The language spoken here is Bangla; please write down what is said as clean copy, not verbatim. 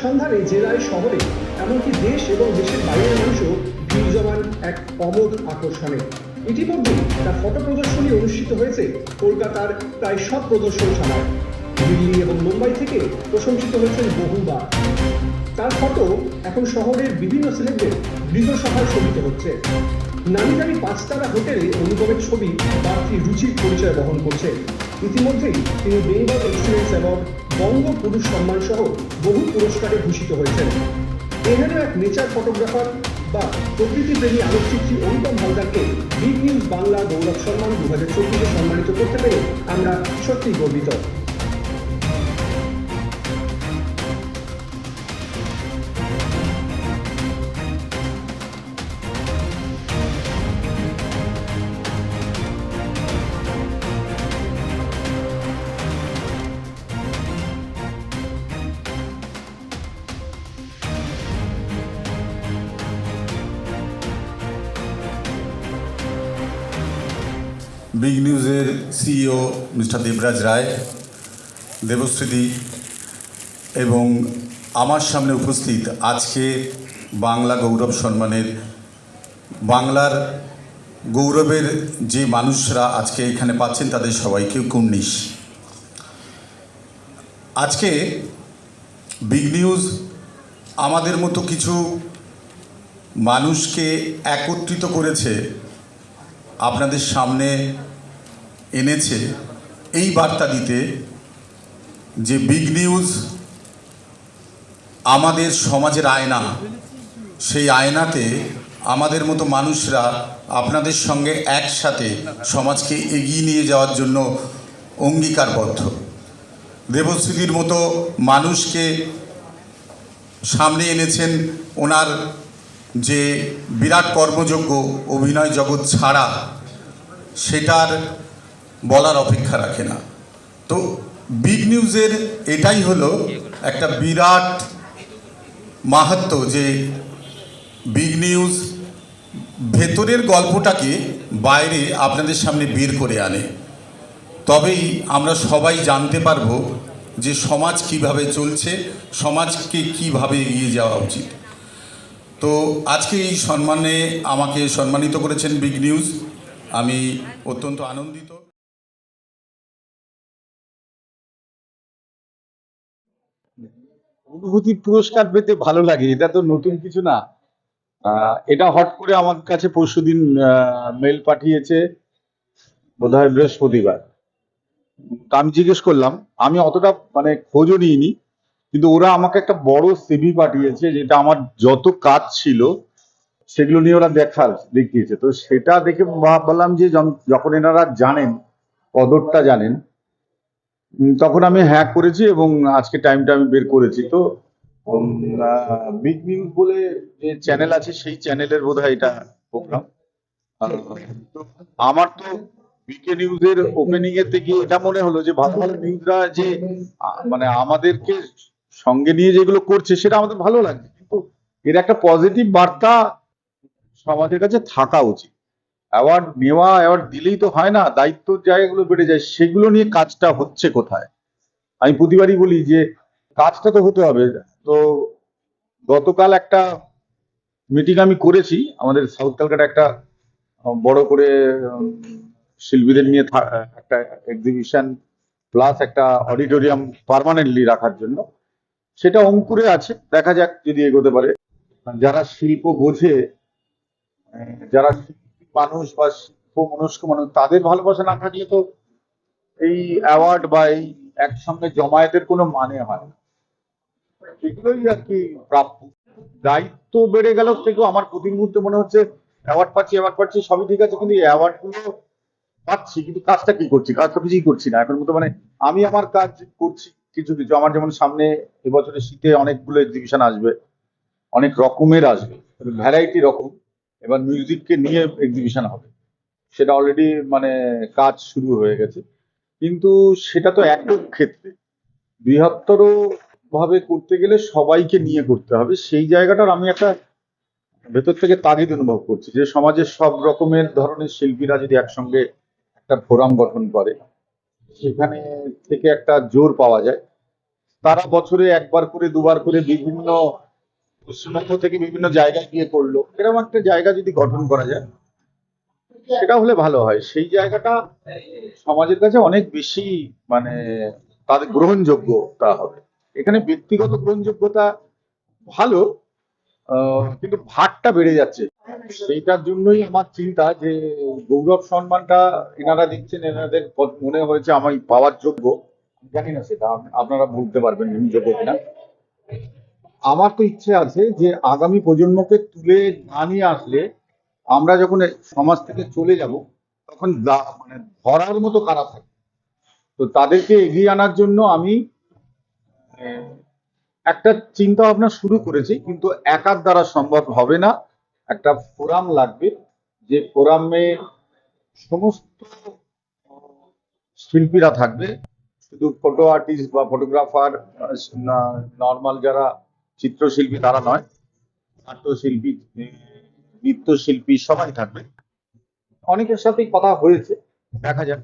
সন্ধানে জেলায় শহরে এমনকি দেশ এবং দেশের বাইরের মানুষও ভিড় জমান এক অমোঘ আকর্ষণে। ইতিমধ্যেই তার ফটো প্রদর্শনী অনুষ্ঠিত হয়েছে কলকাতার প্রায় সব প্রদর্শনশালায়। দিল্লি এবং মুম্বাই থেকে প্রশংসিত হয়েছেন বহুবার। তার ফটো এখন শহরের বিভিন্ন সেলেবদের গৃহসভায় শোভিত হচ্ছে। নামি দামি 5 তারা হোটেলে অনুপমের ছবি বাড়তি রুচির পরিচয় বহন করছে। ইতিমধ্যেই তিনি বেঙ্গল এক্সিলেন্স অ্যাওয়ার্ড, বঙ্গ পুরুষ সম্মান সহ বহু পুরস্কারে ভূষিত হয়েছেন। এখানেও এক নেচার ফটোগ্রাফার বা প্রকৃতিপ্রেমী আলোকচিত্রী অনুপম হালদারকে বিগ নিউজ বাংলা গৌরব সম্মান 2024-এ সম্মানিত করতে পেরে আমরা সত্যিই গর্বিত। বিগ নিউজের সিইও মিস্টার দেবরাজ রায়, দেবশ্রীদি এবং আমার সামনে উপস্থিত আজকে বাংলা গৌরব সম্মানের বাংলার গৌরবের যে মানুষরা আজকে এখানে পাচ্ছেন তাদের সবাইকে কুর্নিশ। আজকে বিগ নিউজ আমাদের মতো কিছু মানুষকে একত্রিত করেছে, আপনাদের সামনে এনেছে এই বার্তা দিতে যে বিগ নিউজ আমাদের সমাজের আয়না। সেই আয়নাতে আমাদের মতো মানুষরা আপনাদের সঙ্গে একসাথে সমাজকে এগিয়ে নিয়ে যাওয়ার জন্য অঙ্গীকারবদ্ধ। দেবশ্রীদির মতো মানুষকে সামনে এনেছেন। ওনার যে বিরাট কর্মযোগ্য অভিনয় জগৎ ছাড়া সেটার বলার অপেক্ষা রাখে না। তো বিগ নিউজের এটাই হলো একটা বিরাট মাহাত্ম্য যে বিগ নিউজ ভেতরের গল্পটাকে বাইরে আপনাদের সামনে বের করে আনে। তবেই আমরা সবাই জানতে পারবো যে সমাজ কিভাবে চলছে, সমাজকে কিভাবে এগিয়ে যাওয়া উচিত। তো আজকে এই সম্মানে আমাকে সম্মানিত করেছেন বিগ নিউজ, আমি অত্যন্ত আনন্দিত। অনুভূতি পুরস্কার পেতে ভালো লাগে, এটা তো নতুন কিছু না। এটা হট করে আমার কাছে পরশুদিন মেল পাঠিয়েছে, বোধহয় বৃহস্পতিবার। আমি জিজ্ঞেস করলাম, আমি অতটা খোঁজও নিইনি, কিন্তু ওরা আমাকে একটা বড় সিভি পাঠিয়েছে যেটা আমার যত কাজ ছিল সেগুলো নিয়ে ওরা দেখিয়েছে। তো সেটা দেখে বললাম যে যখন এনারা জানেন, কদরটা জানেন, তখন আমি হ্যাঁ করেছি এবং আজকে টাইমটা আমি বের করেছি। তো বিগ নিউজ বলে যে চ্যানেল আছে সেই চ্যানেলের বোধহয় এটা প্রোগ্রাম। আমার তো বিকে নিউজের ওপেনিং এর থেকে এটা মনে হলো যে ভালো ভালো নিউজরা যে আমাদেরকে সঙ্গে নিয়ে যেগুলো করছে সেটা আমাদের ভালো লাগছে, কিন্তু এর একটা পজিটিভ বার্তা সমাজের কাছে থাকা উচিত। অ্যাওয়ার্ড নেওয়া, অ্যাওয়ার্ড দিলেই তো হয় না, দায়িত্বর জায়গাগুলো বেড়ে যায়, সেগুলো নিয়ে কাজটা হচ্ছে কোথায়। আমি প্রতিবারই বলি যে কাজটা তো হতে হবে। তো গতকাল একটা মিটিং আমি করেছি, আমাদের সাউথ ক্যালকাটা একটা বড় করে শিল্পীদের নিয়ে একটা এক্সিবিশন প্লাস একটা অডিটোরিয়াম পার্মানেন্টলি রাখার জন্য। সেটা অঙ্কুরে আছে, দেখা যাক যদি এগোতে পারে। যারা শিল্প বোঝে, যারা মানুষ বা শিল্প মনস্ক মানুষ, তাদের ভালোবাসা না থাকলে তো এই অ্যাওয়ার্ড বা এই একসঙ্গে জমায়েতের কোনো মানে হয় না। সেগুলোই আর কি প্রাপ্য। দায়িত্ব বেড়ে গেল থেকেও আমার প্রতি মুহূর্তে মনে হচ্ছে অ্যাওয়ার্ড পাচ্ছি সবই ঠিক আছে, কিন্তু এই অ্যাওয়ার্ড গুলো পাচ্ছি, কিন্তু কাজটা কি করছি? কাজ তো কিছুই করছি না এখন মতো। আমি আমার কাজ করছি কিছু কিছু। আমার যেমন সামনে এবছরের শীতে অনেকগুলো এক্সিবিশন আসবে, অনেক রকমের আসবে, ভ্যারাইটি রকম। এবার মিউজিককে নিয়ে এক্সিবিশন হবে, সেটা অলরেডি কাজ শুরু হয়ে গেছে। কিন্তু সেটা তো একক ক্ষেত্রে, বৃহত্তর ভাবে করতে গেলে সবাইকে নিয়ে করতে হবে। সেই জায়গাটার আমি একটা ভেতর থেকে তাগিদ অনুভব করছি যে সমাজের সব রকমের ধরনের শিল্পীরা যদি একসঙ্গে একটা ফোরাম গঠন করে, সেখানে থেকে একটা জোর পাওয়া যায়। তারা বছরে একবার করে দুবার করে বিভিন্ন পশ্চিমবঙ্গ থেকে বিভিন্ন জায়গায় গিয়ে করলো, এরকম একটা জায়গা যদি গঠন করা যায় সেটা হলে ভালো হয়। সেই জায়গাটা সমাজের কাছে অনেক বেশি মানে তাদের গ্রহণযোগ্যতা হবে। এখানে ব্যক্তিগত গ্রহণযোগ্যতা ভালো, কিন্তু ভাগটা বেড়ে যাচ্ছে। সেইটার জন্যই আমার চিন্তা যে গৌরব সম্মানটা এনারা দিচ্ছেন, এনাদের মনে হয়েছে আমি পাওয়ার যোগ্য। জানি না সেটা আপনারা বলতে পারবেন যোগ্য কিনা। আমার তো ইচ্ছে আছে যে আগামী প্রজন্মকে তুলে না নিয়ে আসলে আমরা যখন এই সমাজ থেকে চলে যাব তখন মানে ধরার মতো কারা থাকে। তো তাদেরকে এগিয়ে আনার জন্য আমি একটা চিন্তা ভাবনা শুরু করেছি, কিন্তু একার দ্বারা সম্ভব হবে না। একটা ফোরাম লাগবে, যে ফোরামে সমস্ত শিল্পীরা থাকবে, শুধু ফটো আর্টিস্ট বা ফটোগ্রাফার, নর্মাল যারা চিত্রশিল্পী তারা নয়, নাট্যশিল্পী, নৃত্যশিল্পী সবাই থাকবে। অনেকের সাথেই কথা হয়েছে, দেখা যাক।